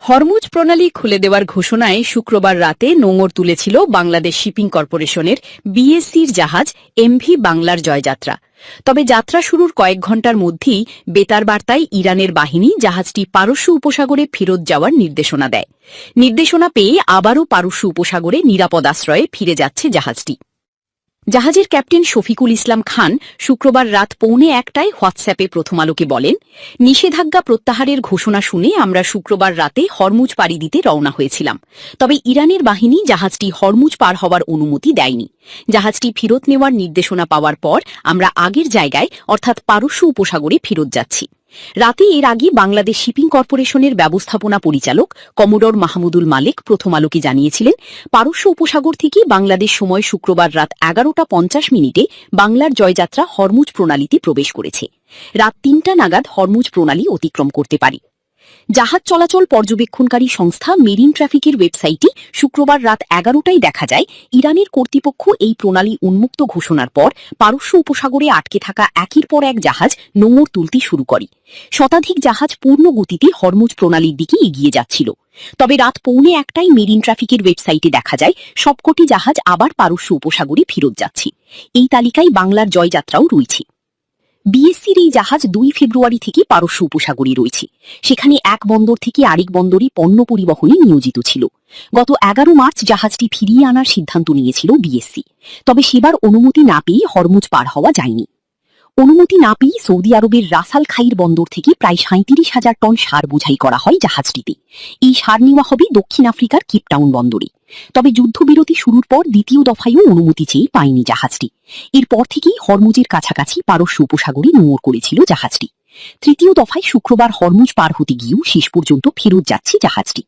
Hormuz প্রণালী খুলে দেওয়ার ঘোষণায় শুক্রবার রাতে নোঙর তুলেছিল বাংলাদেশ শিপিং কর্পোরেশনের বিএসসির জাহাজ এমভি বাংলার জয়যাত্রা। তবে যাত্রা শুরুর কয়েক ঘণ্টার মধ্যেই বেতার বার্তায় ইরানের বাহিনী জাহাজটি পারস্য উপসাগরে ফেরত যাওয়ার নির্দেশনা দেয়। নির্দেশনা পেয়ে আবারও পারস্য উপসাগরে নিরাপদ আশ্রয়ে ফিরে যাচ্ছে জাহাজটি। জাহাজের ক্যাপ্টেন শফিকুল ইসলাম খান শুক্রবার রাত 1:45টায় হোয়াটসঅ্যাপে প্রথম আলোকে বলেন, নিষেধাজ্ঞা প্রত্যাহারের ঘোষণা শুনে আমরা শুক্রবার রাতে হরমুজ পাড়ি দিতে রওনা হয়েছিলাম। তবে ইরানের বাহিনী জাহাজটি হরমুজ পার হওয়ার অনুমতি দেয়নি। জাহাজটি ফেরত নেওয়ার নির্দেশনা পাওয়ার পর আমরা আগের জায়গায় অর্থাৎ পারস্য উপসাগরে ফেরত যাচ্ছি। রাতে এর আগে বাংলাদেশ শিপিং কর্পোরেশনের ব্যবস্থাপনা পরিচালক কমোডর মাহমুদুল মালেক প্রথম আলোকে জানিয়েছিলেন, পারস্য উপসাগর থেকে বাংলাদেশ সময় শুক্রবার রাত 11:50 বাংলার জয়যাত্রা হরমুজ প্রণালীতে প্রবেশ করেছে। রাত 3টা নাগাদ হরমুজ প্রণালী অতিক্রম করতে পারে। জাহাজ চলাচল পর্যবেক্ষণকারী সংস্থা মেরিন ট্রাফিকের ওয়েবসাইটে শুক্রবার রাত 11টায় দেখা যায়, ইরানের কর্তৃপক্ষ এই প্রণালী উন্মুক্ত ঘোষণার পর পারস্য উপসাগরে আটকে থাকা একের পর এক জাহাজ নোঙর তুলতে শুরু করে। শতাধিক জাহাজ পূর্ণ গতিতে হরমুজ প্রণালীর দিকে এগিয়ে যাচ্ছিল। তবে রাত 1:45টায় মেরিন ট্রাফিকের ওয়েবসাইটে দেখা যায় সবকটি জাহাজ আবার পারস্য উপসাগরে ফেরত যাচ্ছে। এই তালিকায় বাংলার জয়যাত্রাও রয়েছে। বিএসসির এই জাহাজ 2 ফেব্রুয়ারি থেকে পারস্য উপসাগরে রয়েছে। সেখানে এক বন্দর থেকে আরেক বন্দরে পণ্য পরিবহনে নিয়োজিত ছিল। গত 11 মার্চ জাহাজটি ফিরিয়ে আনার সিদ্ধান্ত নিয়েছিল বিএসসি। তবে সেবার অনুমতি না পেয়ে হরমুজ পার হওয়া যায়নি। অনুমতি না পেয়ে সৌদি আরবের রাসাল খাইর বন্দর থেকে প্রায় 37,000 টন সার বোঝাই করা হয় জাহাজটিতে। এই সার নেওয়া হবে দক্ষিণ আফ্রিকার কেপটাউন বন্দরে। তবে যুদ্ধবিরতি শুরুর পর দ্বিতীয় দফায়ও অনুমতি চেয়ে পায়নি জাহাজটি। এরপর থেকেই হরমুজের কাছাকাছি পারস্য উপসাগরে নোঙর করেছিল জাহাজটি। তৃতীয় দফায় শুক্রবার হরমুজ পার হতে গিয়েও শেষ পর্যন্ত ফেরত যাচ্ছে জাহাজটি।